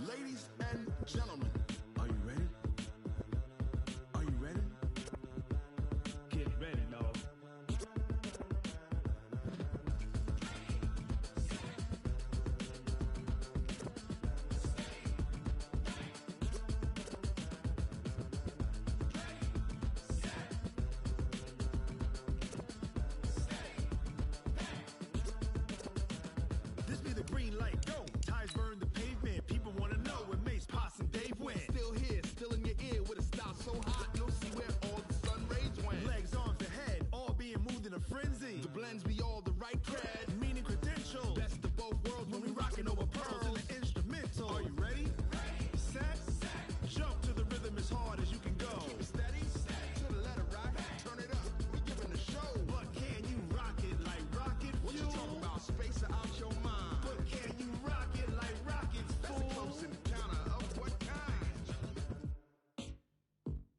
Ladies and gentlemen, are you ready? Are you ready? Get ready, dog. This be the green light, go. Tires burn the pavement. People want to know where Mace, Poss, and Dave went. Still here, still in your ear with a style so hot, you'll see where all the sun rays went. Legs, arms, and head, all being moved in a frenzy. The blends be all the right cred, meaning credentials. Best of both worlds when we rockin' over pearls in the instrumental. Are you ready? Set, jump to the rhythm as hard as you can go. Keep it steady, to the letter rock, turn it up. We giving a show. But can you rock it like rocket fuel? What you talking about? Space out your mind. But can you rock it like rockets, fool? That's a close encounter of what kind?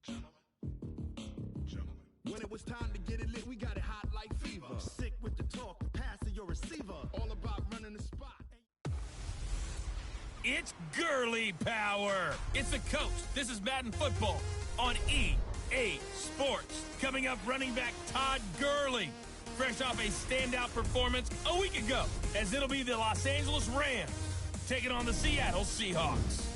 Gentlemen. When it was time to get it lit, we got it hot like fever. Sick with the talk, the pass of your receiver. All about running the spot. It's girly power. It's the coach. This is Madden Football on EA Sports. Coming up, running back Todd Gurley, fresh off a standout performance a week ago, as it'll be the Los Angeles Rams taking on the Seattle Seahawks.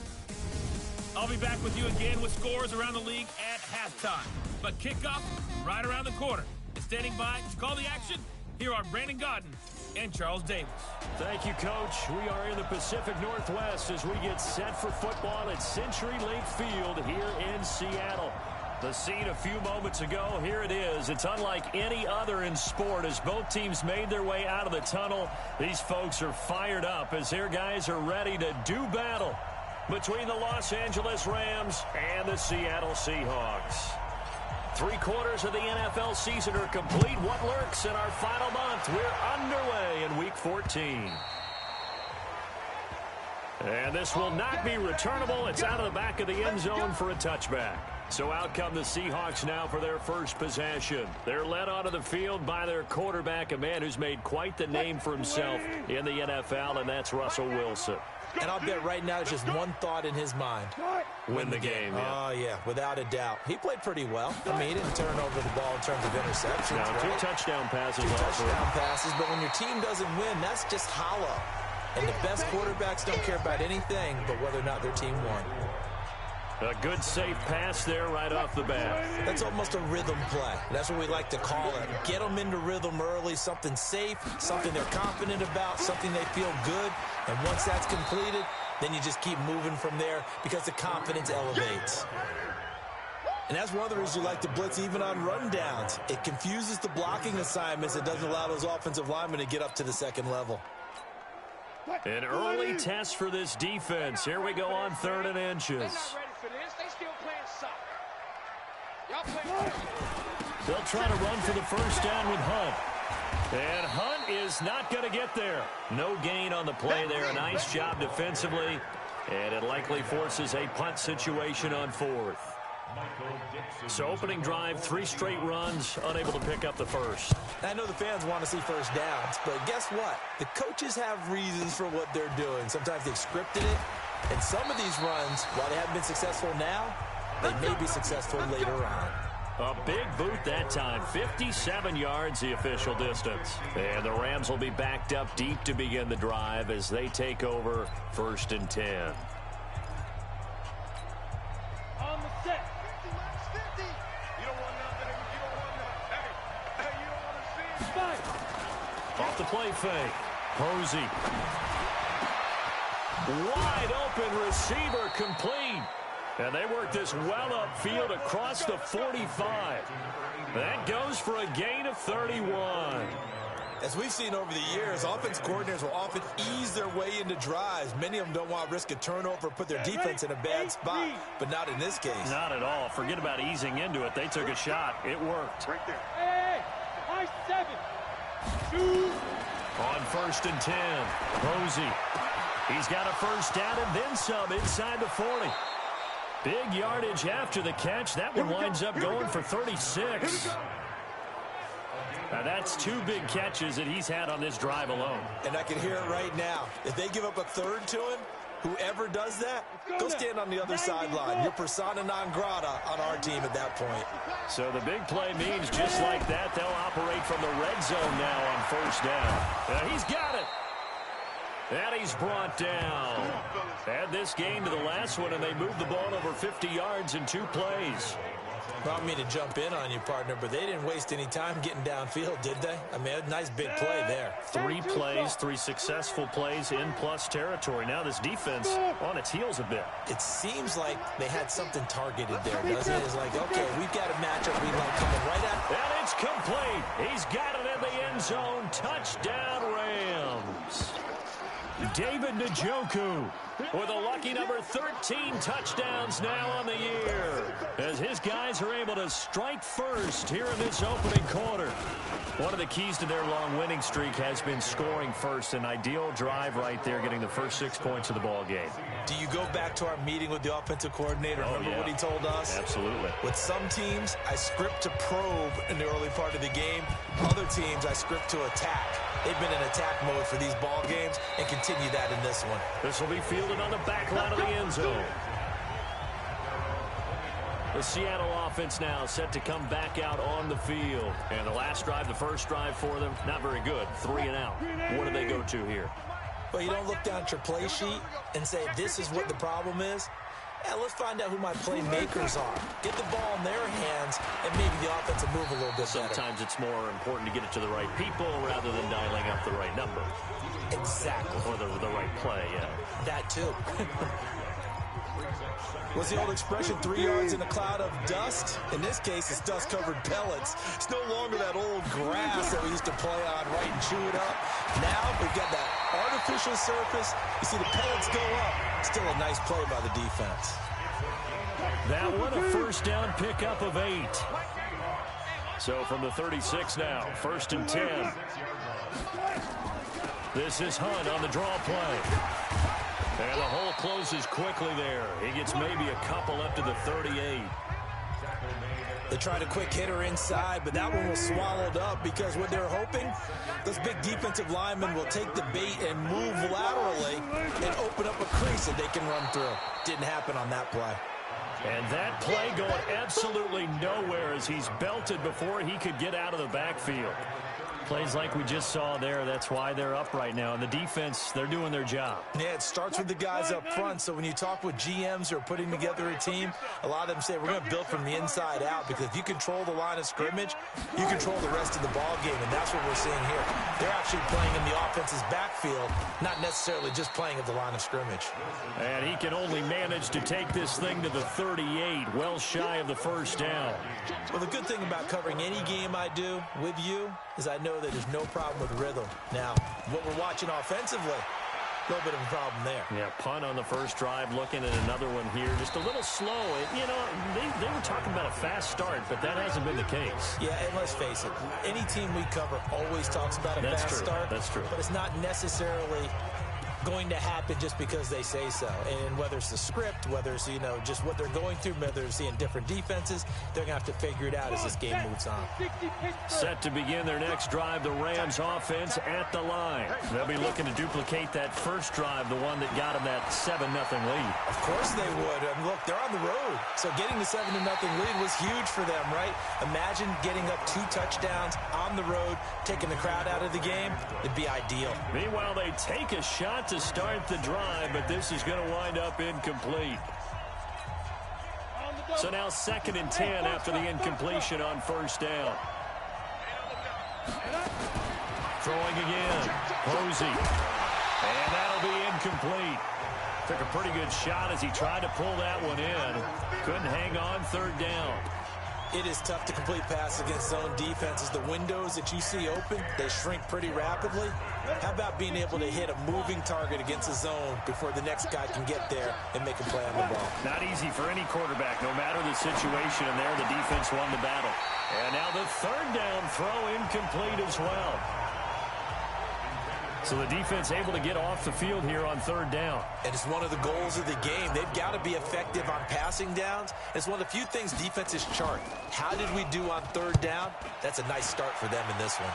I'll be back with you again with scores around the league at halftime. But kickoff right around the corner. And standing by to call the action, here are Brandon Godden and Charles Davis. Thank you, Coach. We are in the Pacific Northwest as we get set for football at Century Link Field here in Seattle. The scene a few moments ago, here it is. It's unlike any other in sport as both teams made their way out of the tunnel. These folks are fired up as their guys are ready to do battle between the Los Angeles Rams and the Seattle Seahawks. 3/4 of the NFL season are complete. What lurks in our final month? We're underway in Week 14. And this will not be returnable. It's out of the back of the end zone for a touchback. So out come the Seahawks now for their first possession. They're led onto the field by their quarterback, a man who's made quite the name for himself in the NFL, and that's Russell Wilson. And I'll bet right now it's just one thought in his mind. Win the game. Oh, yeah, without a doubt. He played pretty well. I mean, he didn't turn over the ball in terms of interceptions. Now, right? 2 touchdown passes. 2 touchdown passes, but when your team doesn't win, that's just hollow. And the best quarterbacks don't care about anything but whether or not their team won. A good, safe pass there right off the bat. That's almost a rhythm play. That's what we like to call it. Get them into rhythm early, something safe, something they're confident about, something they feel good. And once that's completed, then you just keep moving from there because the confidence elevates. And that's one of the reasons you like to blitz even on rundowns. It confuses the blocking assignments. It doesn't allow those offensive linemen to get up to the second level. An early test for this defense. Here we go on 3rd and inches. They'll try to run for the first down with Hunt. And Hunt is not going to get there. No gain on the play there. A nice job defensively. And it likely forces a punt situation on 4th. So opening drive, 3 straight runs, unable to pick up the first. I know the fans want to see first downs, but guess what? The coaches have reasons for what they're doing. Sometimes they've scripted it, and some of these runs, while they haven't been successful now, they may be successful later on. A big boot that time, 57 yards the official distance. And the Rams will be backed up deep to begin the drive as they take over 1st and 10. On the set. Off the play fake. Posey. Wide open receiver complete. And they work this well upfield across the 45. That goes for a gain of 31. As we've seen over the years, offense coordinators will often ease their way into drives. Many of them don't want to risk a turnover or put their defense in a bad spot, but not in this case. Not at all. Forget about easing into it. They took a shot. It worked. Right there. Hey, high 7. Shoot. On 1st and 10, Posey. He's got a first down and then some inside the 40. Big yardage after the catch. That one winds up going for 36. Now that's 2 big catches that he's had on this drive alone. And I can hear it right now. If they give up a 3rd to him, Whoever does that, go stand on the other sideline. You're persona non grata on our team at that point. So the big play means just like that, they'll operate from the red zone now on first down. He's got it. And he's brought down. Add this game to the last one, and they moved the ball over 50 yards in 2 plays. Well, I don't mean to jump in on you, partner, but they didn't waste any time getting downfield, did they? I mean, a nice big play there. 3 plays, 3 successful plays in plus territory. Now this defense on its heels a bit. It seems like they had something targeted there, doesn't it? It's like, okay, we've got a matchup we like coming right at. And it's complete. He's got it in the end zone. Touchdown, Rams. David Njoku with a lucky number 13 touchdowns now on the year as his guys are able to strike first here in this opening quarter. One of the keys to their long winning streak has been scoring first. An ideal drive right there, getting the first 6 points of the ball game. Do you go back to our meeting with the offensive coordinator? Remember what he told us? Absolutely. With some teams, I script to probe in the early part of the game. Other teams, I script to attack. They've been in attack mode for these ball games and continue that in this one. This will be fielded on the back line of the end zone. The Seattle offense now set to come back out on the field. And the last drive, the first drive for them, not very good. 3 and out. What do they go to here? Well, you don't look down at your play sheet and say, this is what the problem is. Yeah, let's find out who my playmakers are. Get the ball in their hands, and maybe the offense will move a little bit better. Sometimes it's more important to get it to the right people rather than dialing up the right number. Exactly. Or the right play, yeah. That too. What's the old expression, 3 yards in a cloud of dust? In this case, it's dust-covered pellets. It's no longer that old grass that we used to play on, right, and chew it up. Now we've got that artificial surface. You see the pellets go up. Still a nice play by the defense. That one, a first down pickup of 8. So from the 36 now, 1st and 10. This is Hunt on the draw play. And the hole closes quickly there. He gets maybe a couple up to the 38. They tried a quick hitter inside, but that one was swallowed up because what they're hoping, those big defensive linemen will take the bait and move laterally and open up a crease that they can run through. Didn't happen on that play. And that play going absolutely nowhere as he's belted before he could get out of the backfield. Plays like we just saw there, that's why they're up right now. And the defense, they're doing their job. Yeah, it starts with the guys up front. So when you talk with GMs who are putting together a team, a lot of them say we're going to build from the inside out, because if you control the line of scrimmage, you control the rest of the ball game, and that's what we're seeing here. They're actually playing in the offense's backfield, not necessarily just playing at the line of scrimmage. And he can only manage to take this thing to the 38, well shy of the first down. Well, the good thing about covering any game I do with you is I know that there's no problem with rhythm. Now, what we're watching offensively, a little bit of a problem there. Yeah, punt on the first drive, looking at another one here. Just a little slow. And, you know, they were talking about a fast start, but that hasn't been the case. Yeah, and let's face it, any team we cover always talks about a fast start. That's true. But it's not necessarily going to happen just because they say so. And whether it's the script, whether it's, you know, just what they're going through, whether they're seeing different defenses, they're going to have to figure it out as this game moves on. Set to begin their next drive, the Rams offense at the line. They'll be looking to duplicate that first drive, the one that got them that 7-0 lead. Of course they would. I mean, look, they're on the road. So getting the 7-0 lead was huge for them, right? Imagine getting up 2 touchdowns on the road, taking the crowd out of the game. It'd be ideal. Meanwhile, they take a shot to start the drive, but this is going to wind up incomplete. So now 2nd and 10 after the incompletion on first down. Throwing again. Posey. And that'll be incomplete. Took a pretty good shot as he tried to pull that one in. Couldn't hang on 3rd down. It is tough to complete passes against zone defenses. The windows that you see open, they shrink pretty rapidly. How about being able to hit a moving target against a zone before the next guy can get there and make a play on the ball? Not easy for any quarterback, no matter the situation. And there, the defense won the battle. And now the 3rd down throw incomplete as well. So the defense able to get off the field here on 3rd down. And it's one of the goals of the game. They've got to be effective on passing downs. It's one of the few things defenses chart. How did we do on 3rd down? That's a nice start for them in this one.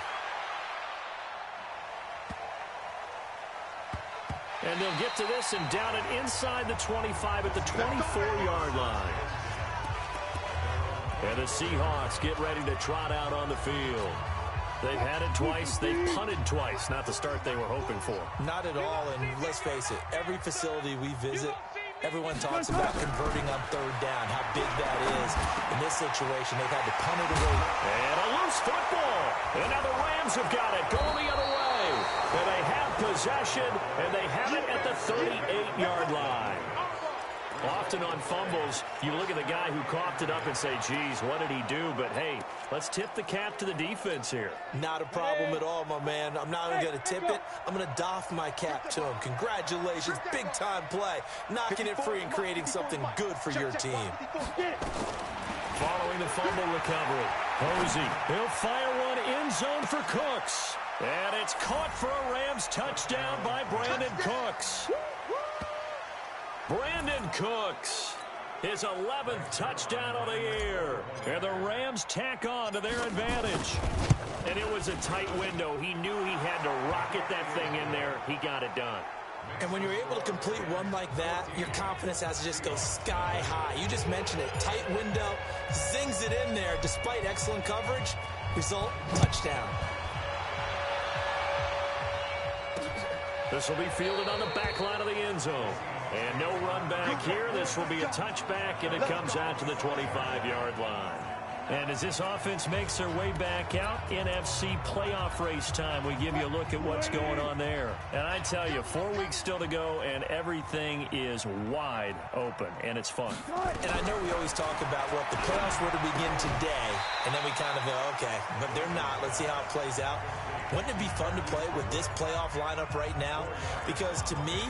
And they'll get to this and down it inside the 25 at the 24-yard line. And the Seahawks get ready to trot out on the field. They've had it twice. They've punted twice. Not the start they were hoping for. Not at all, and let's face it, every facility we visit, everyone talks about converting on third down, how big that is. In this situation, they've had to punt it away. And a loose football. And now the Rams have got it going the other way. And they have possession, and they have it at the 38-yard line. Often on fumbles, you look at the guy who coughed it up and say, geez, what did he do? But, hey, let's tip the cap to the defense here. Not a problem at all, my man. I'm not even going to tip it. I'm going to doff my cap to him. Congratulations. Big-time play. Knocking it free and creating something good for your team. Following the fumble recovery, Posey, he'll fire one end zone for Cooks. And it's caught for a Rams touchdown by Brandon Cooks. Brandon Cooks, his 11th touchdown of the year. And the Rams tack on to their advantage. And it was a tight window. He knew he had to rocket that thing in there. He got it done. And when you're able to complete one like that, your confidence has to just go sky high. You just mentioned it. Tight window, zings it in there despite excellent coverage. Result, touchdown. This will be fielded on the back line of the end zone. And no run back here. This will be a touchback, and it comes out to the 25-yard line. And as this offense makes their way back out, NFC playoff race time, we give you a look at what's going on there. And I tell you, 4 weeks still to go, and everything is wide open, and it's fun. And I know we always talk about, well, if the playoffs were to begin today, and then we kind of go, okay, but they're not. Let's see how it plays out. Wouldn't it be fun to play with this playoff lineup right now? Because to me,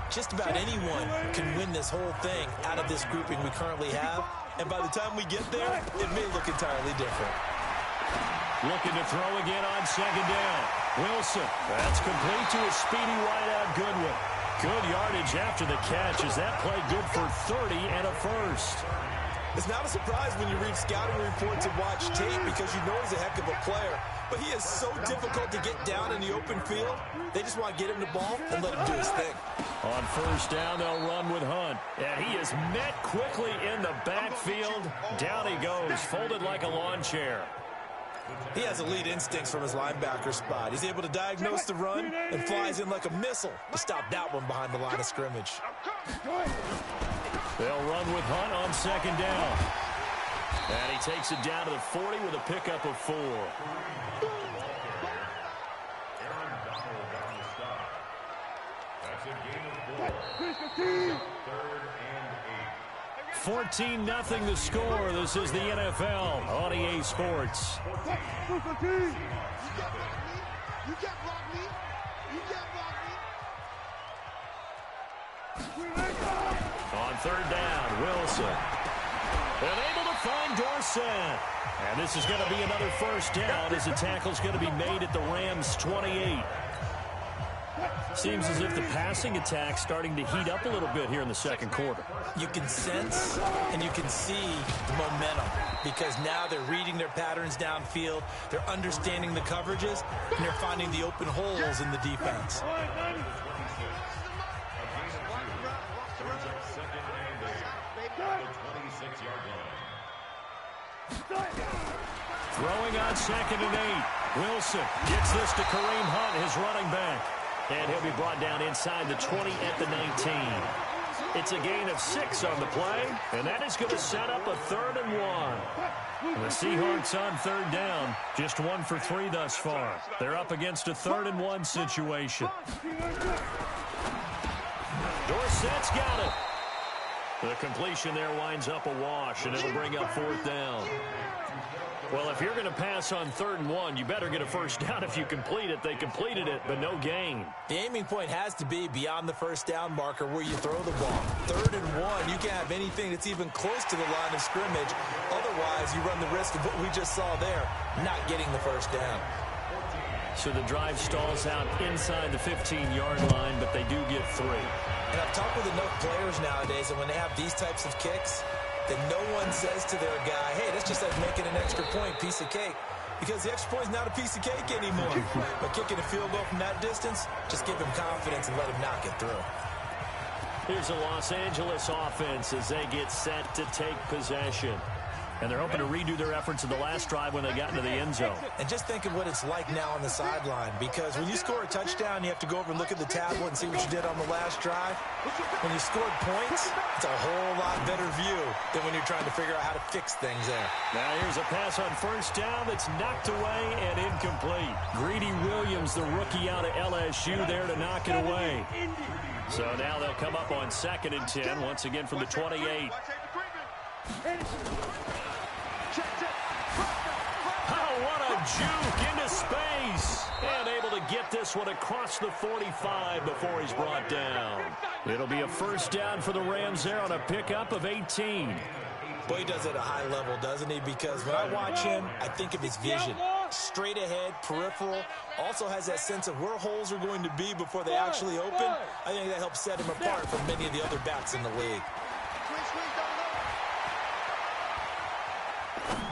just about anyone can win this whole thing out of this grouping we currently have. And by the time we get there, it may look entirely different. Looking to throw again on second down. Wilson, that's complete to a speedy wideout Goodwin. Good yardage after the catch. Is that play good for 30 and a first? It's not a surprise when you read scouting reports and watch tape because you know he's a heck of a player. But he is so difficult to get down in the open field. They just want to get him the ball and let him do his thing. On first down, they'll run with Hunt. And he is met quickly in the backfield. Down he goes, folded like a lawn chair. He has elite instincts from his linebacker spot. He's able to diagnose the run and flies in like a missile to stop that one behind the line of scrimmage. They'll run with Hunt on second down. And he takes it down to the 40 with a pickup of 4. 14-0 the score. This is the NFL on EA Sports. You can't block me. You can't block me. You can't block me. On third down, Wilson. And able to find Dorsett. And this is going to be another first down as the tackle's going to be made at the Rams' 28. Seems as if the passing attack's starting to heat up a little bit here in the second quarter. You can sense and you can see the momentum because now they're reading their patterns downfield, they're understanding the coverages, and they're finding the open holes in the defense. Throwing on second and 8. Wilson gets this to Kareem Hunt, his running back. And he'll be brought down inside the 20 at the 19. It's a gain of 6 on the play, and that is going to set up a 3rd and 1. And the Seahawks on third down, just 1 for 3 thus far. They're up against a 3rd and 1 situation. Dorsett's got it. The completion there winds up a wash, and it'll bring up 4th down. Well, if you're going to pass on 3rd and 1, you better get a first down if you complete it. They completed it, but no gain. The aiming point has to be beyond the first down marker where you throw the ball. 3rd and 1, you can't have anything that's even close to the line of scrimmage. Otherwise, you run the risk of what we just saw there, not getting the first down. So the drive stalls out inside the 15-yard line, but they do get 3. And I've talked with enough players nowadays that when they have these types of kicks, that no one says to their guy, hey, that's just like making an extra point, piece of cake. because the extra point is not a piece of cake anymore. But kicking a field goal from that distance, just give him confidence and let him knock it through. Here's the Los Angeles offense as they get set to take possession. And they're hoping to redo their efforts in the last drive when they got into the end zone. And just think of what it's like now on the sideline, because when you score a touchdown, you have to go over and look at the tablet and see what you did on the last drive. When you scored points, it's a whole lot better view than when you're trying to figure out how to fix things there. Now here's a pass on first down that's knocked away and incomplete. Greedy Williams, the rookie out of LSU, there to knock it away. So now they'll come up on 2nd and 10, once again from the 28. Oh, what a juke into space. And able to get this one across the 45 before he's brought down. It'll be a first down for the Rams there on a pickup of 18. Boy, he does it at a high level, doesn't he? Because when I watch him, I think of his vision. Straight ahead, peripheral. Also has that sense of where holes are going to be before they actually open. I think that helps set him apart from many of the other backs in the league.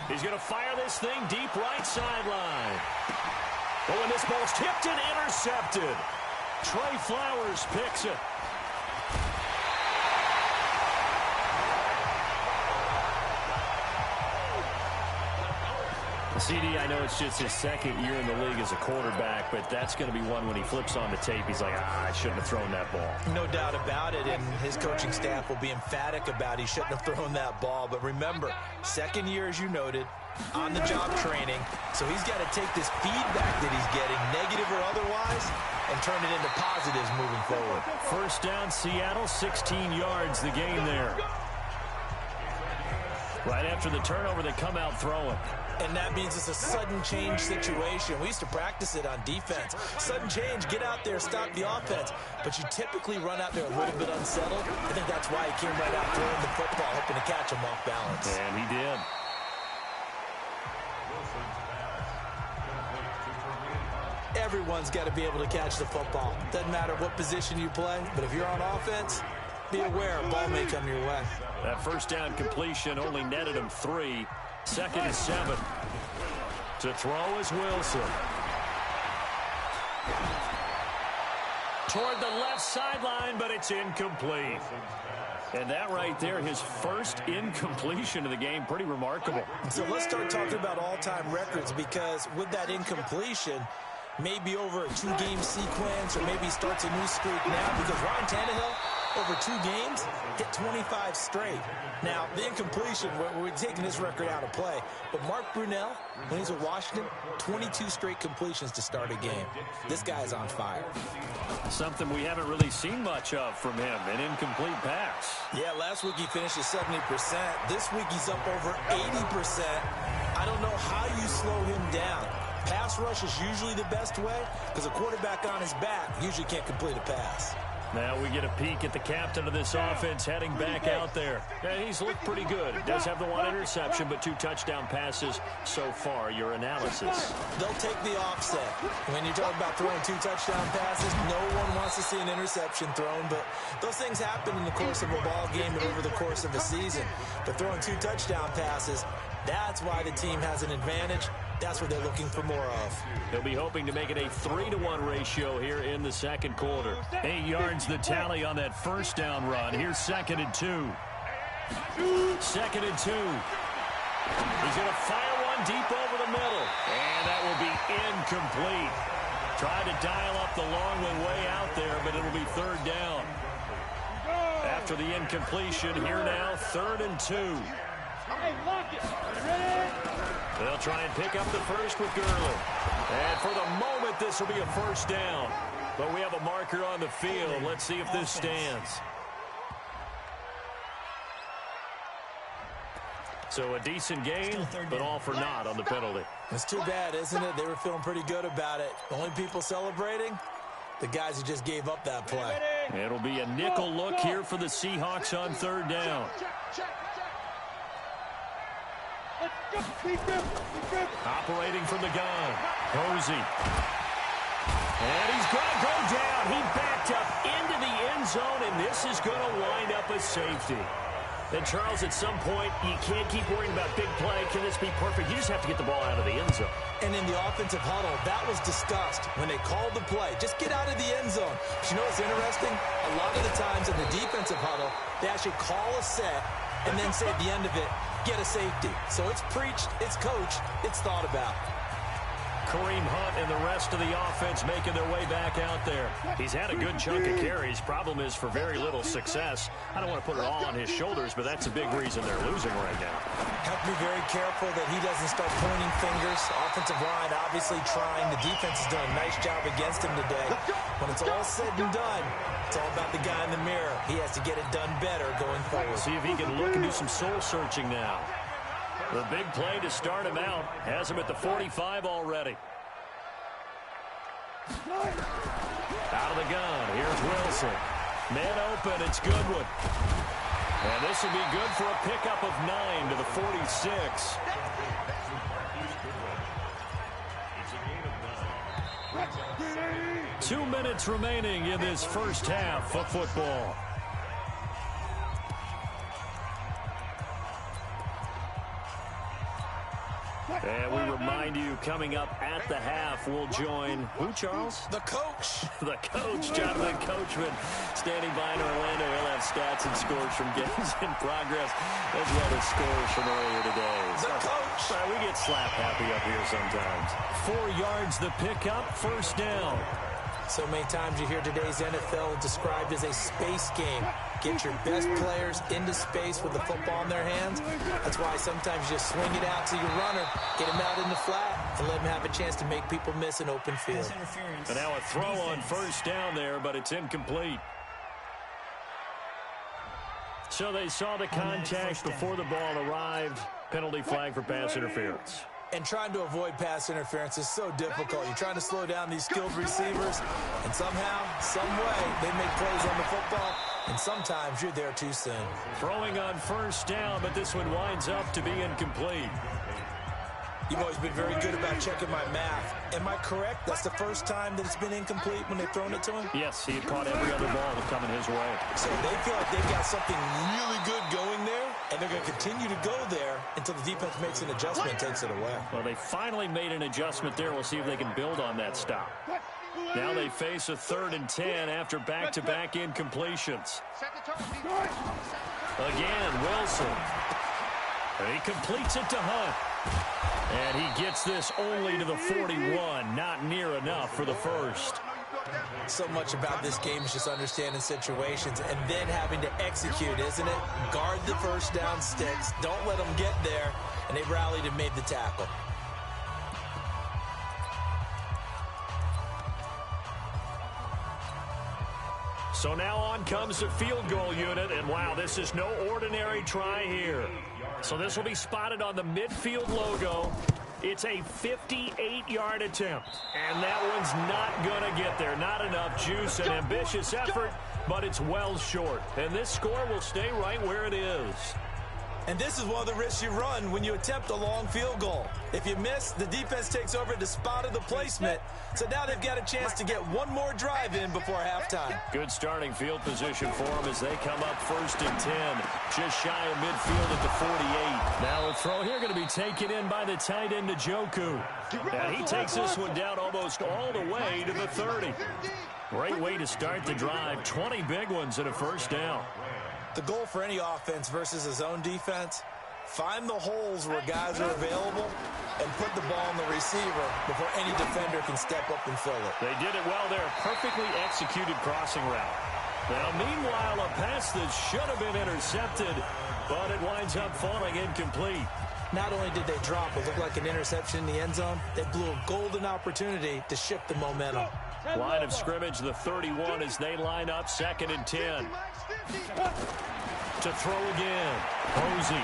He's going to fire this thing deep right sideline. But when this ball's tipped and intercepted, Trey Flowers picks it. CD, I know it's just his 2nd year in the league as a quarterback, but that's going to be one when he flips on the tape, he's like, I shouldn't have thrown that ball. No doubt about it, and his coaching staff will be emphatic about he shouldn't have thrown that ball. But remember, 2nd year, as you noted, on-the-job training, so he's got to take this feedback that he's getting, negative or otherwise, and turn it into positives moving forward. First down, Seattle, 16 yards the gain there. Right after the turnover, they come out throwing. And that means it's a sudden change situation. We used to practice it on defense. Sudden change, get out there, stop the offense. But you typically run out there a little bit unsettled. I think that's why he came right out throwing the football, hoping to catch him off balance. And he did. Everyone's got to be able to catch the football. Doesn't matter what position you play, but if you're on offense, be aware a ball may come your way. That first down completion only netted him 3. 2nd and 7. To throw is Wilson. Toward the left sideline, but it's incomplete. And that right there, his first incompletion of the game, pretty remarkable. So let's start talking about all-time records, because with that incompletion, maybe over a 2-game sequence, or maybe starts a new streak now, because Ryan Tannehill, over 2 games, hit 25 straight. Now, the incompletion, we're taking this record out of play, but Mark Brunell, when he's with Washington, 22 straight completions to start a game. This guy is on fire. Something we haven't really seen much of from him, an incomplete pass. Yeah, last week he finished at 70%. This week he's up over 80%. I don't know how you slow him down. Pass rush is usually the best way, because a quarterback on his back usually can't complete a pass. Now we get a peek at the captain of this offense heading back out there. And he's looked pretty good. Does have the 1 interception, but 2 touchdown passes so far. Your analysis. They'll take the offset. When you talk about throwing 2 touchdown passes, no one wants to see an interception thrown, but those things happen in the course of a ball game and over the course of a season. But throwing 2 touchdown passes, that's why the team has an advantage. That's what they're looking for more of. They'll be hoping to make it a 3-to-1 ratio here in the 2nd quarter. 8 yards the tally on that first down run. Here's 2nd and 2. 2nd and 2. He's going to fire one deep over the middle. And that will be incomplete. Tried to dial up the long way out there, but it'll be 3rd down. After the incompletion, here now, 3rd and 2. Hey, lock it. Ready? They'll try and pick up the first with Gurley. And for the moment, this will be a first down. But we have a marker on the field. Let's see if this stands. So a decent game, but all for naught on the penalty. It's too bad, isn't it? They were feeling pretty good about it. The only people celebrating, the guys who just gave up that play. It'll be a nickel look here for the Seahawks on 3rd down. Operating from the gun. Posey. And he's going to go down. He backed up into the end zone, and this is going to wind up a safety. And, Charles, at some point, you can't keep worrying about big play. Can this be perfect? You just have to get the ball out of the end zone. And in the offensive huddle, that was discussed when they called the play. Just get out of the end zone. But you know what's interesting? A lot of the times in the defensive huddle, they actually call a set and then say at the end of it, get a safety. So it's preached, it's coached, it's thought about. Kareem Hunt and the rest of the offense making their way back out there. He's had a good chunk of carries. Problem is for very little success. I don't want to put it all on his shoulders, but that's a big reason they're losing right now. Have to be very careful that he doesn't start pointing fingers. Offensive line obviously trying. The defense is doing a nice job against him today. When it's all said and done, it's all about the guy in the mirror. He has to get it done better going forward. See if he can look and do some soul searching now. The big play to start him out has him at the 45 already. Out of the gun. Here's Wilson. Man open. It's Goodwin. And this will be good for a pickup of 9 to the 46. Two minutes remaining in this first half of football. And we remind you, coming up at the half, we'll join who, Charles? The coach. The coach, Jonathan Coachman, standing by in Orlando. He'll have stats and scores from games in progress, as well as scores from earlier today. The coach. Sorry, we get slap happy up here sometimes. 4 yards the pickup, first down. So many times you hear today's NFL described as a space game. Get your best players into space with the football in their hands. That's why sometimes you just swing it out to your runner, get him out in the flat, and let him have a chance to make people miss an open field. And now a throw on first down there, but it's incomplete. So they saw the contact before the ball arrived. Penalty flag for pass interference. And trying to avoid pass interference is so difficult. You're trying to slow down these skilled receivers, and somehow, some way, they make plays on the football, and sometimes you're there too soon. Throwing on first down, but this one winds up to be incomplete. You've always been very good about checking my math. Am I correct? That's the first time that it's been incomplete when they've thrown it to him? Yes, he had caught every other ball coming his way. So they feel like they've got something really good going there, and they're going to continue to go there until the defense makes an adjustment and takes it away. Well, they finally made an adjustment there. We'll see if they can build on that stop. Now they face a 3rd and 10 after back-to-back incompletions. Again, Wilson. He completes it to Hunt. And he gets this only to the 41. Not near enough for the first. So much about this game is just understanding situations and then having to execute, isn't it? Guard the first down sticks. Don't let them get there. And they rallied and made the tackle. So now on comes the field goal unit. And wow, this is no ordinary try here. So this will be spotted on the midfield logo. It's a 58-yard attempt. And that one's not going to get there. Not enough juice. An ambitious effort, but it's well short. And this score will stay right where it is. And this is one of the risks you run when you attempt a long field goal. If you miss, the defense takes over the spot of the placement. So now they've got a chance to get one more drive in before halftime. Good starting field position for them as they come up 1st and 10. Just shy of midfield at the 48. Now a throw here going to be taken in by the tight end Njoku. And he takes this one down almost all the way to the 30. Great way to start the drive. 20 big ones and a first down. The goal for any offense versus a zone defense, find the holes where guys are available and put the ball on the receiver before any defender can step up and fill it. They did it well there. Perfectly executed crossing route. Now, meanwhile, a pass that should have been intercepted, but it winds up falling incomplete. Not only did they drop what looked like an interception in the end zone, they blew a golden opportunity to shift the momentum. Line of scrimmage, the 31 as they line up 2nd and 10. To throw again. Posey.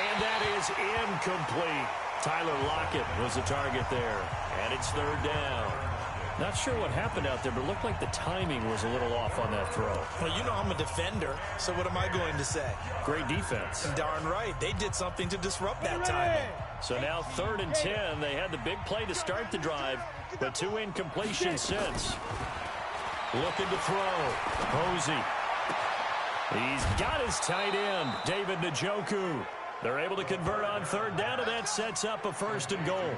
And that is incomplete. Tyler Lockett was the target there. And it's 3rd down. Not sure what happened out there, but it looked like the timing was a little off on that throw. Well, you know I'm a defender, so what am I going to say? Great defense. Darn right. They did something to disrupt that timing. So now 3rd and 10. They had the big play to start the drive, but 2 incompletions since. Looking to throw. Posey. He's got his tight end, David Njoku. They're able to convert on third down, and that sets up a 1st and goal.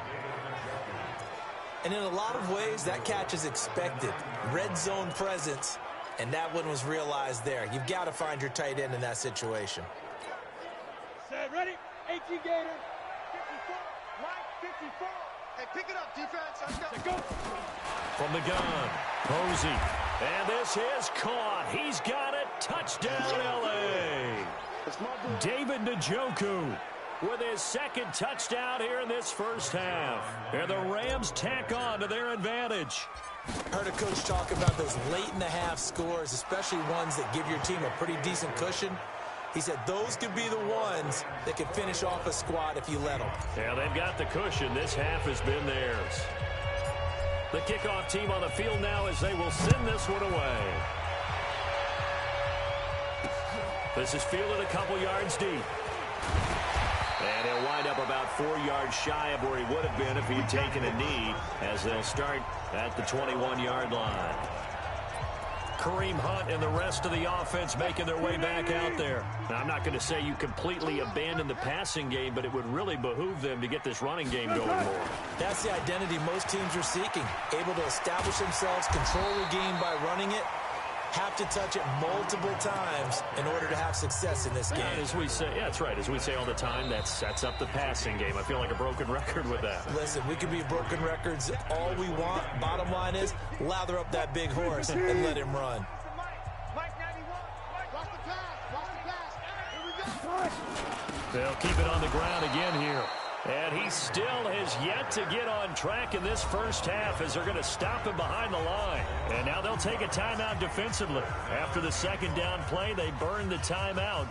And in a lot of ways, that catch is expected. Red zone presence, and that one was realized there. You've got to find your tight end in that situation. Set, ready? 18 Gator. 54. Mike, 54. Hey, pick it up, defense. Let's go. Let's go. From the gun, Posey. And this is caught. He's got it. Touchdown, L.A. David Njoku with his 2nd touchdown here in this first half. And the Rams tack on to their advantage. Heard a coach talk about those late-in-the-half scores, especially ones that give your team a pretty decent cushion. He said those could be the ones that can finish off a squad if you let them. Yeah, they've got the cushion. This half has been theirs. The kickoff team on the field now as they will send this one away. This is fielded a couple yards deep. And he'll wind up about 4 yards shy of where he would have been if he'd taken a knee, as they'll start at the 21-yard line. Kareem Hunt and the rest of the offense making their way back out there. Now, I'm not going to say you completely abandon the passing game, but it would really behoove them to get this running game going more. That's the identity most teams are seeking. Able to establish themselves, control the game by running it, have to touch it multiple times in order to have success in this game. And as we say, yeah, that's right. As we say all the time, that sets up the passing game. I feel like a broken record with that. Listen, we can be broken records all we want. Bottom line is, lather up that big horse and let him run. Mike 91. Watch the pass. Watch the pass. Here we go. They'll keep it on the ground again here. And he still has yet to get on track in this first half as they're going to stop him behind the line. And now they'll take a timeout defensively. After the 2nd down play, they burn the timeout,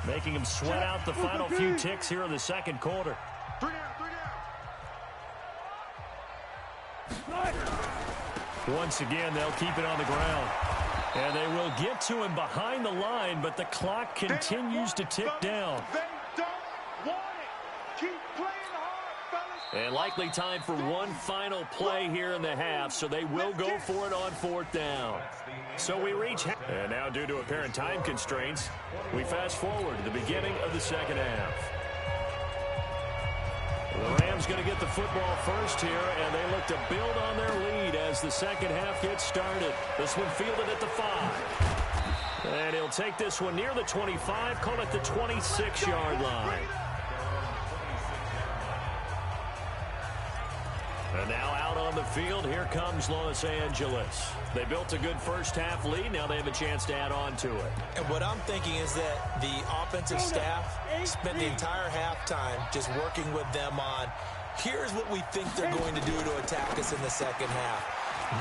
making him sweat out the final few ticks here in the 2nd quarter. 3 down. Once again, they'll keep it on the ground. And they will get to him behind the line, but the clock continues to tick down. They don't want it. Keep playing hard, fellas. And likely time for one final play here in the half, so they will go for it on 4th down. So we reach, and now due to apparent time constraints, we fast forward to the beginning of the 2nd half. The Rams going to get the football first here, and they look to build on their lead as the 2nd half gets started. This one fielded at the 5. And he'll take this one near the 25, call it the 26-yard line. And now out on the field, here comes Los Angeles. They built a good first half lead. Now they have a chance to add on to it. And what I'm thinking is that the offensive staff spent the entire halftime just working with them on, here's what we think they're going to do to attack us in the 2nd half.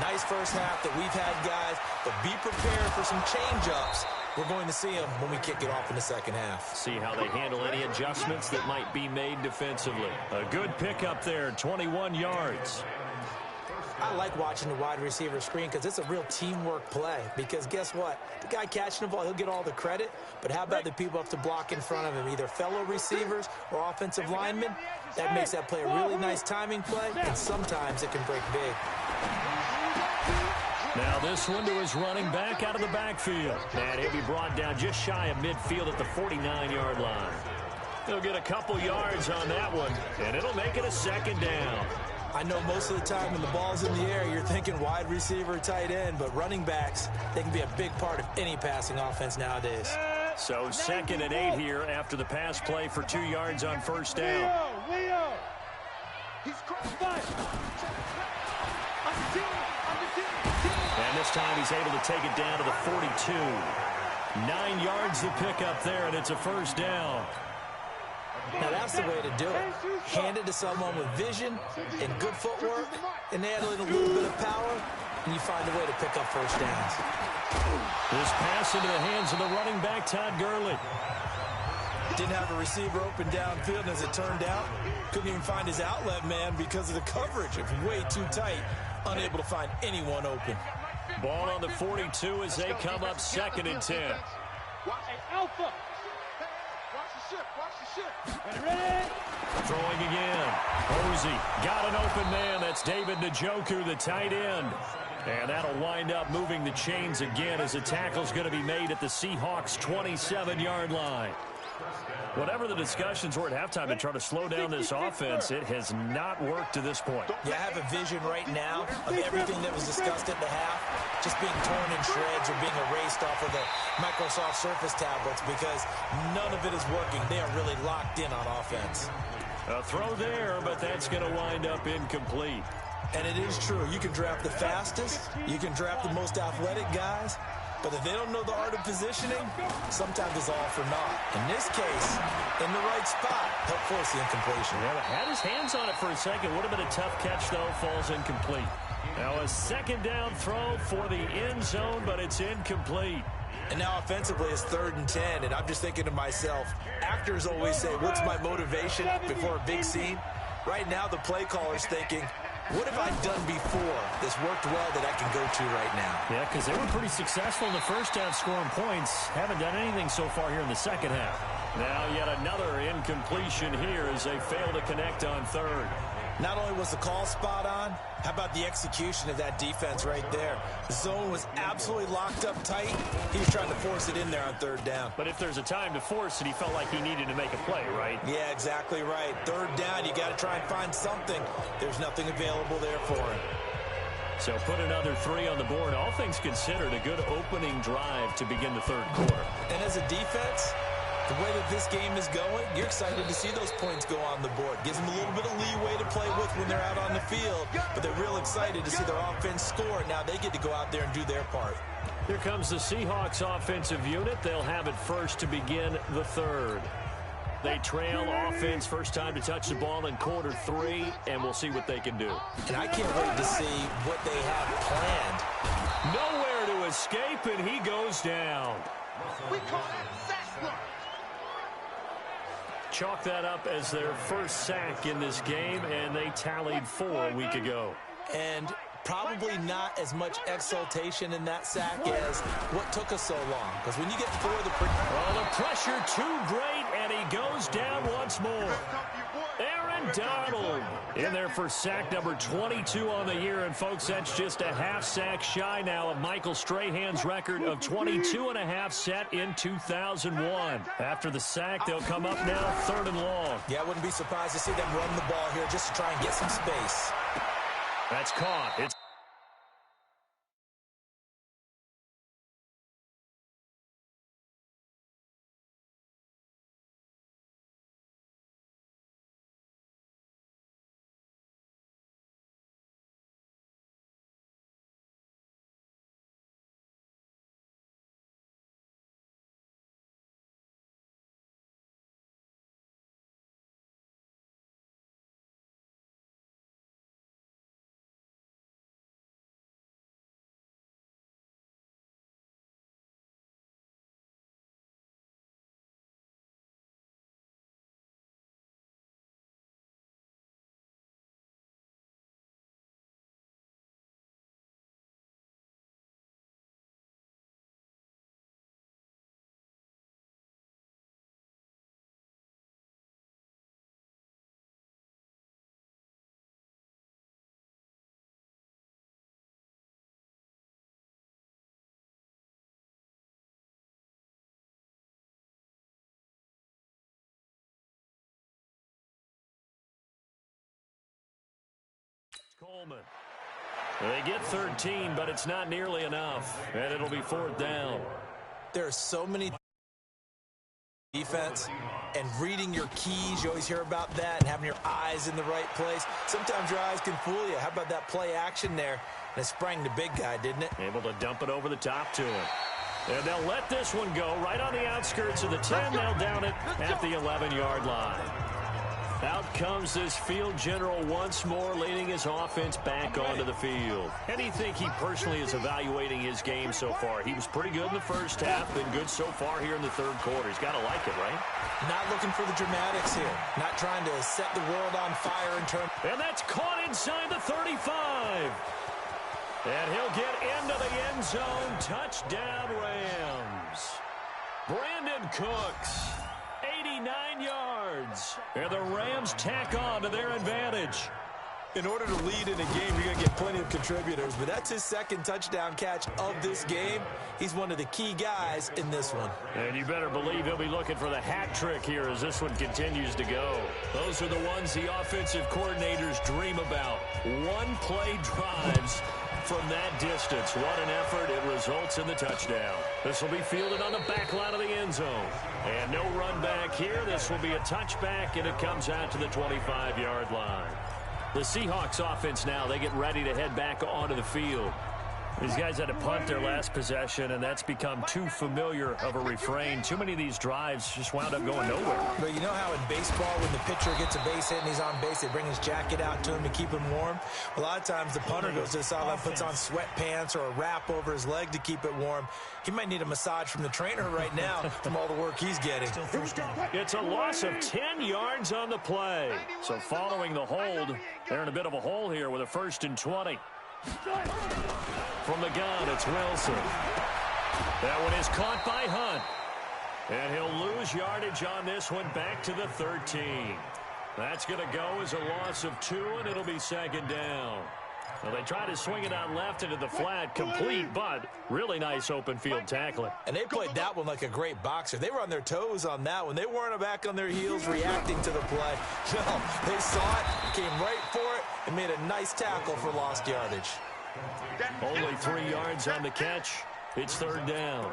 Nice first half that we've had, guys, but be prepared for some change-ups. We're going to see them when we kick it off in the 2nd half. See how they handle any adjustments that might be made defensively. A good pickup there, 21 yards. I like watching the wide receiver screen because it's a real teamwork play. Because guess what? The guy catching the ball, he'll get all the credit. But how about the people up to block in front of him, either fellow receivers or offensive linemen? That makes that play a really nice timing play, and sometimes it can break big. Now this one to his running back out of the backfield. And he'll be brought down just shy of midfield at the 49-yard line. He'll get a couple yards on that one, and it'll make it a 2nd down. I know most of the time when the ball's in the air, you're thinking wide receiver, tight end, but running backs, they can be a big part of any passing offense nowadays. So 2nd and 8 here after the pass play for 2 yards on 1st down. Leo. He's crossed. And this time he's able to take it down to the 42. 9 yards to pick up there, and it's a 1st down. Now that's the way to do it. Hand it to someone with vision and good footwork, and add a little bit of power, and you find a way to pick up 1st downs. This pass into the hands of the running back, Todd Gurley. Didn't have a receiver open downfield, and as it turned out, couldn't even find his outlet man because of the coverage. It's way too tight, unable to find anyone open. Ball on the 42 as they come up 2nd and 10. Hey, Alpha. Watch the ship. Watch the ship. Ready? Throwing again. Posey got an open man. That's David Njoku, the tight end. And that'll wind up moving the chains again as a tackle's going to be made at the Seahawks' 27-yard line. Whatever the discussions were at halftime to try to slow down this offense, it has not worked to this point. Yeah, I have a vision right now of everything that was discussed at the half just being torn in shreds or being erased off of the Microsoft Surface tablets because none of it is working. They are really locked in on offense. A throw there, but that's going to wind up incomplete. And it is true. You can draft the fastest. You can draft the most athletic guys. But if they don't know the art of positioning, sometimes it's all for naught. In this case, in the right spot, help force the incompletion. Yeah, had his hands on it for a second. Would have been a tough catch, though. Falls incomplete. Now a second down throw for the end zone, but it's incomplete. And now offensively it's 3rd and 10, and I'm just thinking to myself, actors always say, what's my motivation before a big scene? Right now the play caller's thinking, what have I done before that's worked well that I can go to right now? Yeah, because they were pretty successful in the first half scoring points. Haven't done anything so far here in the second half. Now yet another incompletion here as they fail to connect on 3rd. Not only was the call spot on, how about the execution of that defense right there? The zone was absolutely locked up tight. He was trying to force it in there on 3rd down. But if there's a time to force it, he felt like he needed to make a play, right? Yeah, exactly right. 3rd down, you got to try and find something. There's nothing available there for him. So put another 3 on the board. All things considered, a good opening drive to begin the 3rd quarter. And as a defense, the way that this game is going, you're excited to see those points go on the board. Gives them a little bit of leeway to play with when they're out on the field, but they're real excited to see their offense score. Now they get to go out there and do their part. Here comes the Seahawks offensive unit. They'll have it first to begin the 3rd. They trail offense, first time to touch the ball in quarter 3, and we'll see what they can do. And I can't wait to see what they have planned. Nowhere to escape, and he goes down. We call that sack block. Chalk that up as their first sack in this game, and they tallied 4 a week ago. And probably not as much exultation in that sack as what took us so long. Because when you get 4 the pressure too great, and he goes down once more. Aaron Donald in there for sack number 22 on the year. And, folks, that's just a half sack shy now of Michael Strahan's record of 22.5 set in 2001. After the sack, they'll come up now 3rd and long. Yeah, I wouldn't be surprised to see them run the ball here just to try and get some space. That's caught. It's Coleman. They get 13, but it's not nearly enough, and it'll be 4th down. There are so many defense and reading your keys. You always hear about that, and having your eyes in the right place. Sometimes your eyes can fool you. How about that play action there? And it sprang the big guy, didn't it? Able to dump it over the top to him. And they'll let this one go right on the outskirts of the 10. They'll down it at the 11-yard line. Out comes this field general once more, leading his offense back onto the field. How do you think he personally is evaluating his game so far? He was pretty good in the first half, been good so far here in the 3rd quarter. He's got to like it, right? Not looking for the dramatics here. Not trying to set the world on fire in terms. And that's caught inside the 35. And he'll get into the end zone. Touchdown, Rams. Brandon Cooks. 89 yards. And the Rams tack on to their advantage. In order to lead in a game, you're going to get plenty of contributors, but that's his second touchdown catch of this game. He's one of the key guys in this one. And you better believe he'll be looking for the hat trick here as this one continues to go. Those are the ones the offensive coordinators dream about. One-play drives from that distance. What an effort. It results in the touchdown. This will be fielded on the back line of the end zone. And no run back here. This will be a touchback, and it comes out to the 25-yard line. The Seahawks offense now, they get ready to head back onto the field. These guys had to punt their last possession, and that's become too familiar of a refrain. Too many of these drives just wound up going nowhere. But you know how in baseball, when the pitcher gets a base hit and he's on base, they bring his jacket out to him to keep him warm? A lot of times the punter goes to the sideline, puts on sweatpants or a wrap over his leg to keep it warm. He might need a massage from the trainer right now from all the work he's getting. It's a loss of 10 yards on the play. So following the hold, they're in a bit of a hole here with a 1st and 20. From the gun, it's Wilson. That one is caught by Hunt. And he'll lose yardage on this one back to the 13. That's going to go as a loss of 2, and it'll be 2nd down. Well, they try to swing it out left into the flat, complete, but really nice open field tackling. And they played that one like a great boxer. They were on their toes on that one. They weren't back on their heels reacting to the play. No, they saw it, came right for it, and made a nice tackle for lost yardage. Only 3 yards on the catch. It's 3rd down.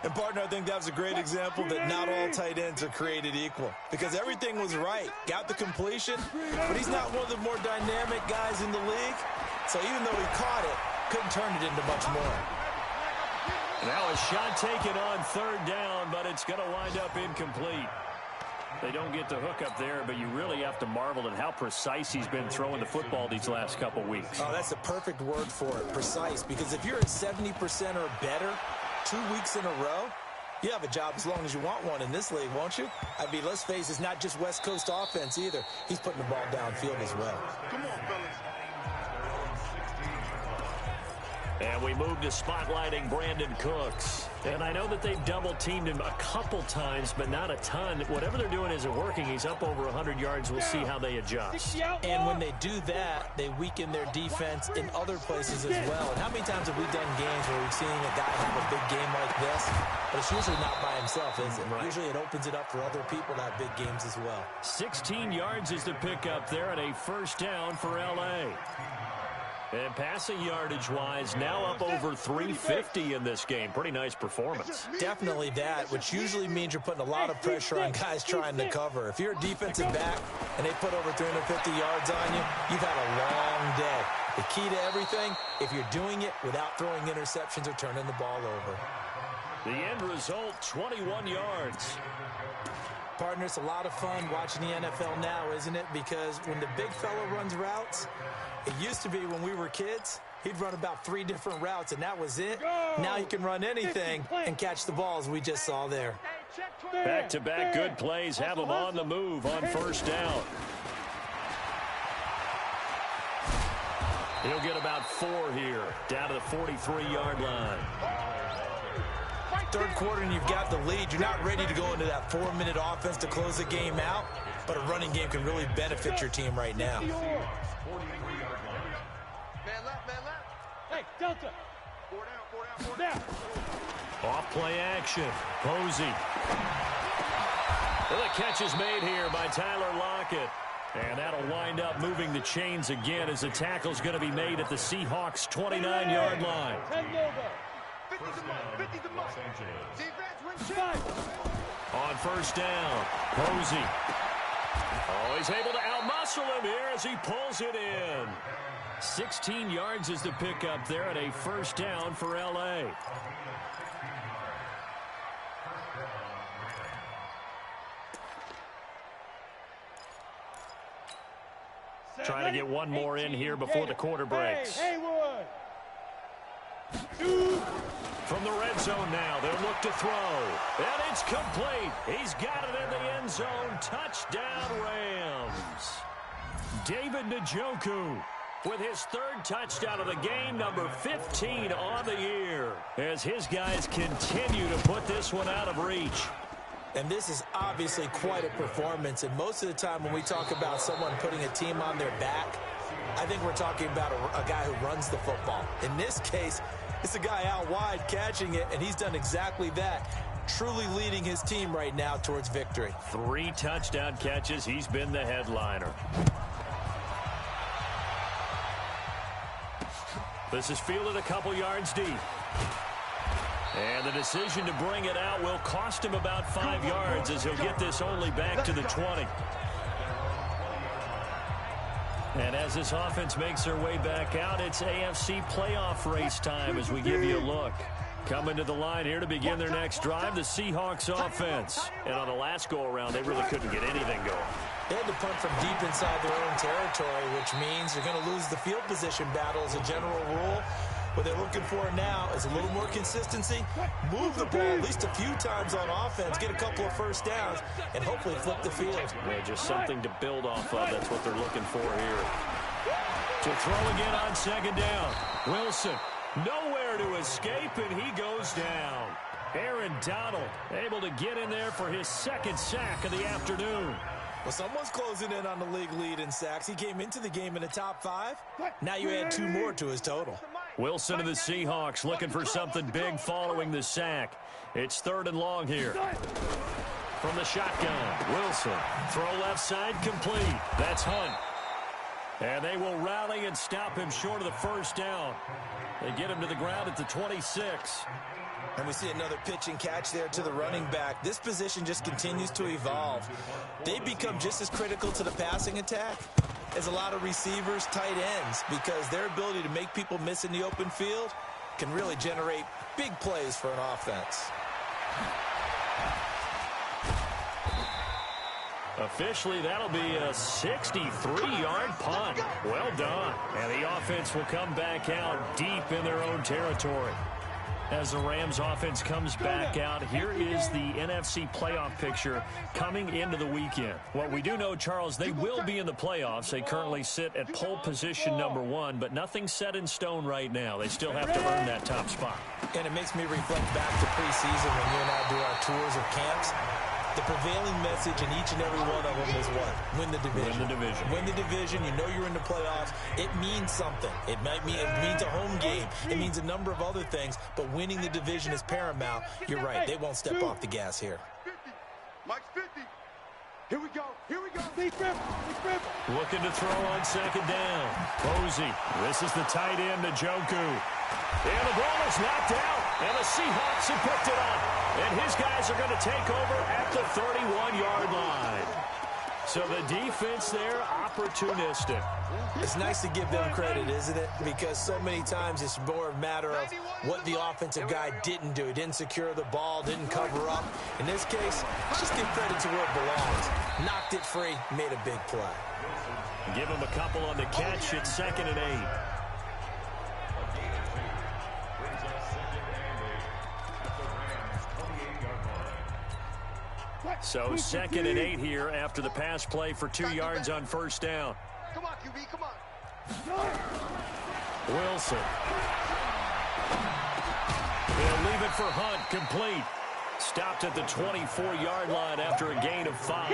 And, partner, I think that was a great example that not all tight ends are created equal. Because everything was right. Got the completion, but he's not one of the more dynamic guys in the league. So even though he caught it, couldn't turn it into much more. Now a shot taken on 3rd down, but it's going to wind up incomplete. They don't get the hook up there, but you really have to marvel at how precise he's been throwing the football these last couple weeks. Oh, that's the perfect word for it, precise. Because if you're at 70% or better 2 weeks in a row, you have a job as long as you want one in this league, won't you? I mean, let's face it, it's not just West Coast offense either. He's putting the ball downfield as well. Come on, fellas. And we move to spotlighting Brandon Cooks. And I know that they've double-teamed him a couple times, but not a ton. Whatever they're doing isn't working. He's up over 100 yards. We'll see how they adjust. And when they do that, they weaken their defense in other places as well. And how many times have we done games where we've seen a guy have a big game like this? But it's usually not by himself, is it? Right. Usually it opens it up for other people to have big games as well. 16 yards is the pickup there at a 1st down for L.A. And passing yardage-wise, now up over 350 in this game. Pretty nice performance. Definitely that, which usually means you're putting a lot of pressure on guys trying to cover. If you're a defensive back and they put over 350 yards on you, you've had a long day. The key to everything, if you're doing it without throwing interceptions or turning the ball over. The end result, 21 yards. Partner, it's a lot of fun watching the NFL now, isn't it? Because when the big fella runs routes, it used to be when we were kids, he'd run about 3 different routes, and that was it. Now he can run anything and catch the balls we just saw there. Back-to-back good plays have him on the move on 1st down. He'll get about 4 here, down to the 43-yard line. 3rd quarter and you've got the lead. You're not ready to go into that 4-minute offense to close the game out, but a running game can really benefit your team right now. Man left. Hey, Delta. 4 down. Off play action. Posey. Well, the catch is made here by Tyler Lockett. And that'll wind up moving the chains again as the tackle's going to be made at the Seahawks' 29-yard line. 10 over. 50's the mark. Defense win. On 1st down, Posey. Oh, he's able to outmuscle him here as he pulls it in. 16 yards is the pickup there at a 1st down for L.A. Trying to get one more in here before the quarter breaks. Haywood. From the red zone now, they'll look to throw. And it's complete. He's got it in the end zone. Touchdown, Rams. David Njoku with his 3rd touchdown of the game, number 15 on the year, as his guys continue to put this one out of reach. And this is obviously quite a performance. And most of the time when we talk about someone putting a team on their back, I think we're talking about a guy who runs the football. In this case, it's a guy out wide catching it, and he's done exactly that, truly leading his team right now towards victory. 3 touchdown catches. He's been the headliner. This is fielded a couple yards deep. And the decision to bring it out will cost him about 5 yards as he'll get this only back to the 20. And as this offense makes their way back out, it's AFC playoff race time as we give you a look. Coming to the line here to begin their next drive, the Seahawks offense. And on the last go-around, they really couldn't get anything going. They had to punt from deep inside their own territory, which means they're going to lose the field position battle as a general rule. What they're looking for now is a little more consistency, move the ball at least a few times on offense, get a couple of first downs, and hopefully flip the field. Yeah, just something to build off of. That's what they're looking for here. To throw again on second down. Wilson, nowhere to escape, and he goes down. Aaron Donald able to get in there for his second sack of the afternoon. Well, someone's closing in on the league lead in sacks. He came into the game in the top 5. Now you add 2 more to his total. Wilson of the Seahawks looking for something big following the sack. It's 3rd and long here. From the shotgun, Wilson. Throw left side complete. That's Hunt. And they will rally and stop him short of the first down. They get him to the ground at the 26. And we see another pitch and catch there to the running back. This position just continues to evolve. They become just as critical to the passing attack as a lot of receivers, tight ends, because their ability to make people miss in the open field can really generate big plays for an offense. Officially, that'll be a 63-yard punt. Well done. And the offense will come back out deep in their own territory. As the Rams offense comes back out, here is the NFC playoff picture coming into the weekend. What we do know, Charles, they will be in the playoffs. They currently sit at pole position number 1, but nothing's set in stone right now. They still have to earn that top spot. And it makes me reflect back to preseason when you and I do our tours of camps. The prevailing message in each and every one of them is what? Win the division. Win the division. Win the division. You know you're in the playoffs. It means something. It means a home game. It means a number of other things, but winning the division is paramount. You're right. They won't step off the gas here. 50. Mike's 50. Here we go. Here we go. Lee Griffin. Looking to throw on second down. Posey. This is the tight end to Njoku. And the ball is knocked out. And the Seahawks have picked it up. And his guys are going to take over at the 31-yard line. So the defense there, opportunistic. It's nice to give them credit, isn't it? Because so many times it's more a matter of what the offensive guy didn't do. He didn't secure the ball, didn't cover up. In this case, just give credit to where it belongs. Knocked it free, made a big play. Give him a couple on the catch. It's 2nd and 8. So 2nd and 8 here after the pass play for 2 yards on first down. Come on, QB, come on. Wilson. They'll leave it for Hunt, complete. Stopped at the 24-yard line after a gain of 5.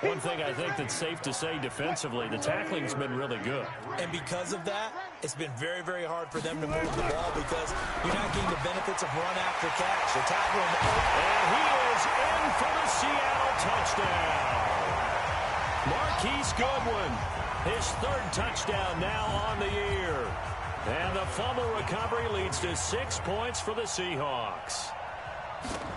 One thing I think that's safe to say defensively, the tackling's been really good. And because of that, it's been very, very hard for them to move the ball because you're not getting the benefits of run after catch. They're tackling. And he is in for the Seattle touchdown. Marquise Goodwin, his 3rd touchdown now on the year. And the fumble recovery leads to 6 points for the Seahawks.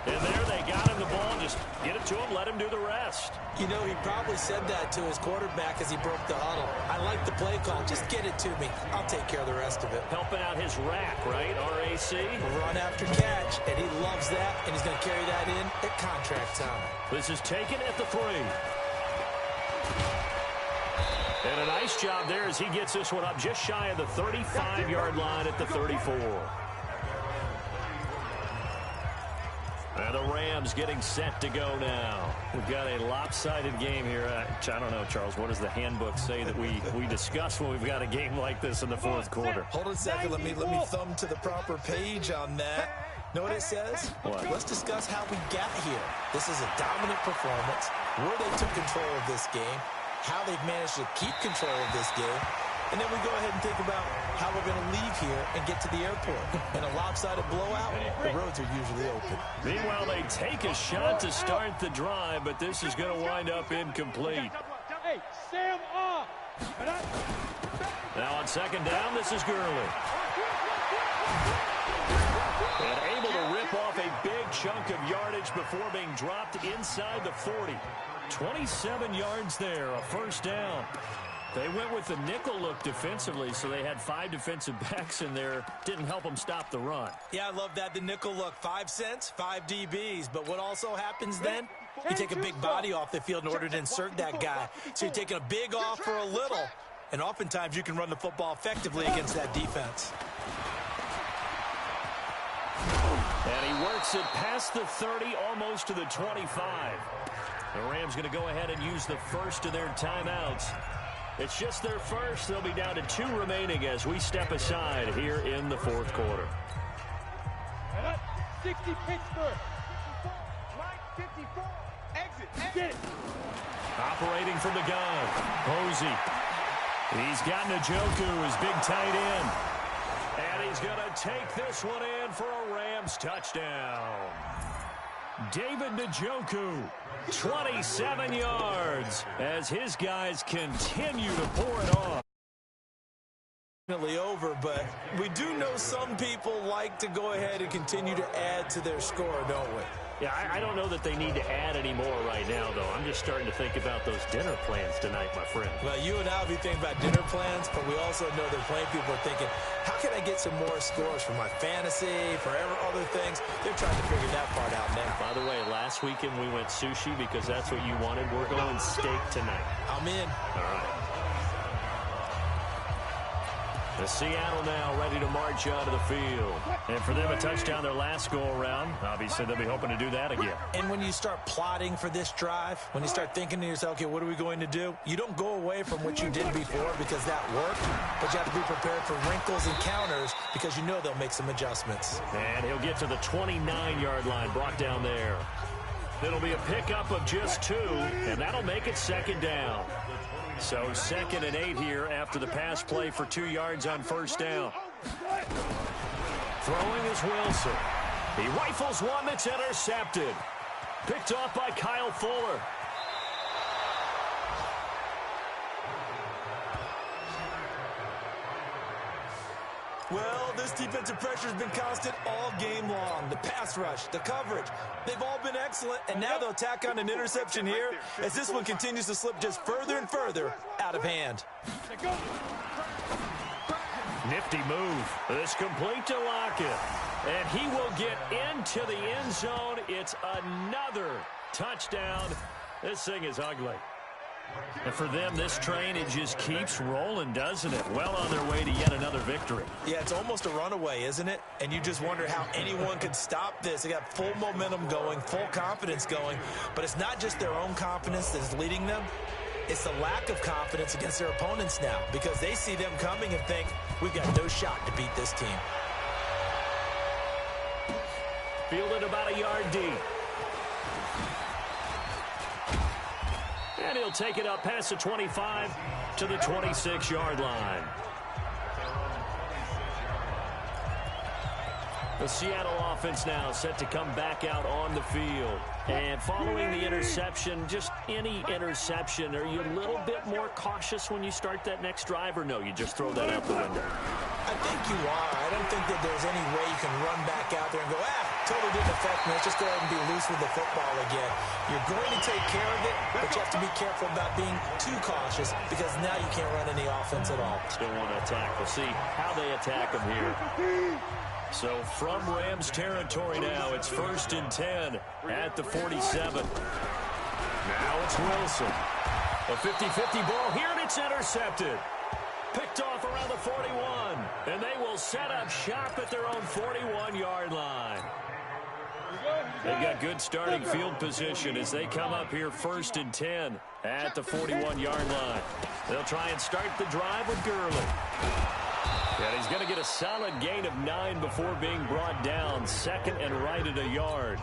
And there they got him the ball. Just get it to him, let him do the rest. You know, he probably said that to his quarterback as he broke the huddle. I like the play call. Just get it to me. I'll take care of the rest of it. Helping out his rack, right? RAC. Run after catch, and he loves that, and he's going to carry that in at contract time. This is taken at the 3. And a nice job there as he gets this one up just shy of the 35-yard line at the 34. And the Rams getting set to go now. We've got a lopsided game here. I don't know, Charles, what does the handbook say that we discuss when we've got a game like this in the 4th quarter? Hold on a second. Let me thumb to the proper page on that. Know what it says? What? Let's discuss how we got here. This is a dominant performance, where they took control of this game, how they've managed to keep control of this game. And then we go ahead and think about how we're going to leave here and get to the airport. In a lopsided blowout, the roads are usually open. Meanwhile, they take a shot to start the drive, but this is going to wind up incomplete. Hey, Sam off. Now on second down, this is Gurley. And able to rip off a big chunk of yardage before being dropped inside the 40. 27 yards there, a first down. They went with the nickel look defensively, so they had 5 defensive backs in there. Didn't help them stop the run. Yeah, I love that, the nickel look. 5 cents, 5 DBs. But what also happens then? You take a big body off the field in order to insert that guy. So you're taking a big off for a little. And oftentimes you can run the football effectively against that defense. And he works it past the 30, almost to the 25. The Rams going to go ahead and use the first of their timeouts. It's just their first. They'll be down to 2 remaining as we step aside here in the fourth quarter. 60 Pittsburgh. Line 54. Exit. Get it. Operating from the gun. Posey. He's got Njoku, his big tight end. And he's going to take this one in for a Rams touchdown. David Njoku, 27 yards as his guys continue to pour it on. Over, but we do know some people like to go ahead and continue to add to their score, don't we? Yeah, I don't know that they need to add any more right now, though. I'm just starting to think about those dinner plans tonight, my friend. Well, you and I will be thinking about dinner plans, but we also know that plenty of people are thinking, how can I get some more scores for my fantasy, for other things? They're trying to figure that part out now. By the way, last weekend we went sushi because that's what you wanted. We're going steak tonight. I'm in. All right. The Seattle now ready to march out of the field. And for them, a touchdown their last go-around. Obviously, they'll be hoping to do that again. And when you start plotting for this drive, when you start thinking to yourself, okay, what are we going to do? You don't go away from what you did before because that worked, but you have to be prepared for wrinkles and counters because you know they'll make some adjustments. And he'll get to the 29-yard line, brought down there. It'll be a pickup of just 2, and that'll make it second down. So 2nd and 8 here after the pass play for 2 yards on first down. Throwing is Wilson. He rifles one that's intercepted. Picked off by Kyle Fuller. Well, this defensive pressure has been constant all game long. The pass rush, the coverage, they've all been excellent, and now they'll tack on an interception here as this one continues to slip just further and further out of hand. Nifty move. This complete to Lockett. And he will get into the end zone. It's another touchdown. This thing is ugly. And for them, this train, it just keeps rolling, doesn't it? Well on their way to yet another victory. Yeah, it's almost a runaway, isn't it? And you just wonder how anyone could stop this. They got full momentum going, full confidence going. But it's not just their own confidence that's leading them. It's the lack of confidence against their opponents now because they see them coming and think, we've got no shot to beat this team. Fielded about a yard deep. And he'll take it up past the 25 to the 26-yard line. The Seattle offense now set to come back out on the field. And following the interception, just any interception, are you a little bit more cautious when you start that next drive, or no, you just throw that out the window? I think you are. I don't think that there's any way you can run back out there and go, totally didn't affect me. Let's just go ahead and be loose with the football again. You're going to take care of it, but you have to be careful about being too cautious because now you can't run any offense at all. Still want to attack. We'll see how they attack them here. So from Rams territory now, it's 1st and 10 at the 47. Now it's Wilson. A 50-50 ball here, and it's intercepted. Picked off around the 41, and they will set up shop at their own 41-yard line. They've got good starting field position as they come up here 1st and 10 at the 41-yard line. They'll try and start the drive with Gurley. And he's going to get a solid gain of 9 before being brought down. Second and right at a yard.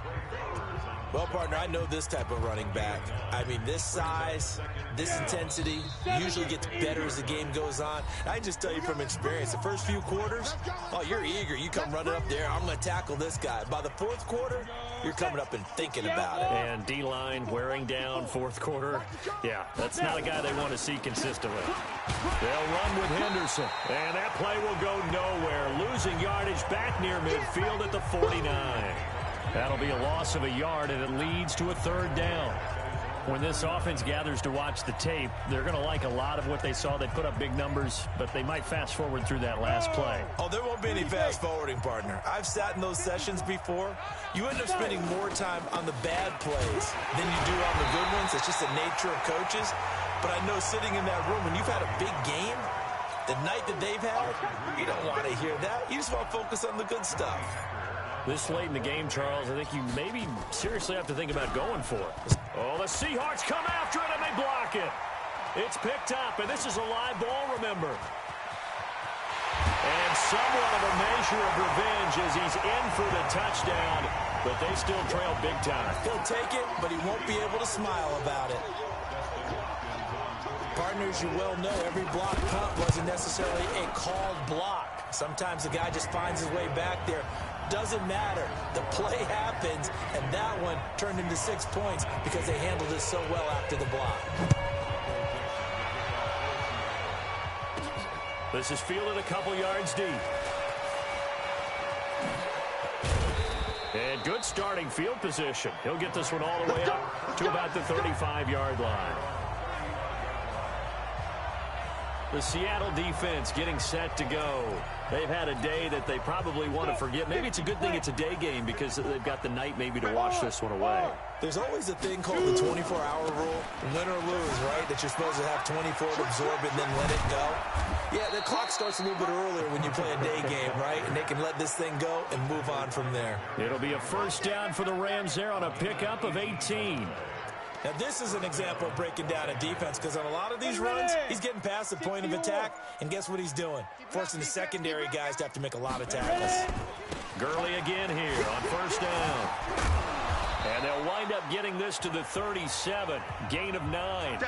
Well, partner, I know this type of running back. I mean, this size, this intensity usually gets better as the game goes on. I just tell you from experience, the first few quarters, oh, you're eager. You come running up there, I'm going to tackle this guy. By the fourth quarter, you're coming up and thinking about it. And D-line wearing down fourth quarter. Yeah, that's not a guy they want to see consistently. They'll run with Henderson, and that play will go nowhere. Losing yardage back near midfield at the 49. That'll be a loss of a yard, and it leads to a third down. When this offense gathers to watch the tape, they're going to like a lot of what they saw. They put up big numbers, but they might fast forward through that last play. Oh, there won't be any fast forwarding, partner. I've sat in those sessions before. You end up spending more time on the bad plays than you do on the good ones. It's just the nature of coaches. But I know sitting in that room, when you've had a big game, the night that they've had, you don't want to hear that. You just want to focus on the good stuff. This late in the game, Charles, I think you maybe seriously have to think about going for it. Oh, the Seahawks come after it, and they block it. It's picked up, and this is a live ball, remember. And somewhat of a measure of revenge as he's in for the touchdown, but they still trail big time. He'll take it, but he won't be able to smile about it. Partners, you well know every block punt wasn't necessarily a called block. Sometimes the guy just finds his way back there. Doesn't matter. The play happens, and that one turned into 6 points because they handled it so well after the block. This is fielded a couple yards deep. And good starting field position. He'll get this one all the way up to about the 35-yard line. The Seattle defense getting set to go. They've had a day that they probably want to forget. Maybe it's a good thing it's a day game because they've got the night maybe to wash this one away. There's always a thing called the 24-hour rule, win or lose, right? That you're supposed to have 24 to absorb it and then let it go. Yeah, the clock starts a little bit earlier when you play a day game, right? And they can let this thing go and move on from there. It'll be a first down for the Rams there on a pickup of 18. Now, this is an example of breaking down a defense because on a lot of these runs, he's getting past the point of attack, and guess what he's doing? Forcing the secondary guys to have to make a lot of tackles. Gurley again here on first down. And they'll wind up getting this to the 37, gain of 9.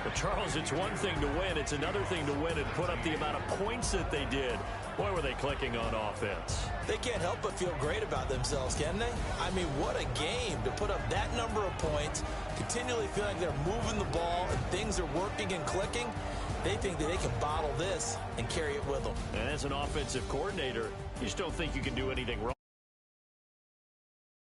But, Charles, it's one thing to win. It's another thing to win and put up the amount of points that they did. Boy, were they clicking on offense. They can't help but feel great about themselves, can they? I mean, what a game to put up that number of points, continually feel like they're moving the ball and things are working and clicking. They think that they can bottle this and carry it with them. And as an offensive coordinator, you just don't think you can do anything wrong.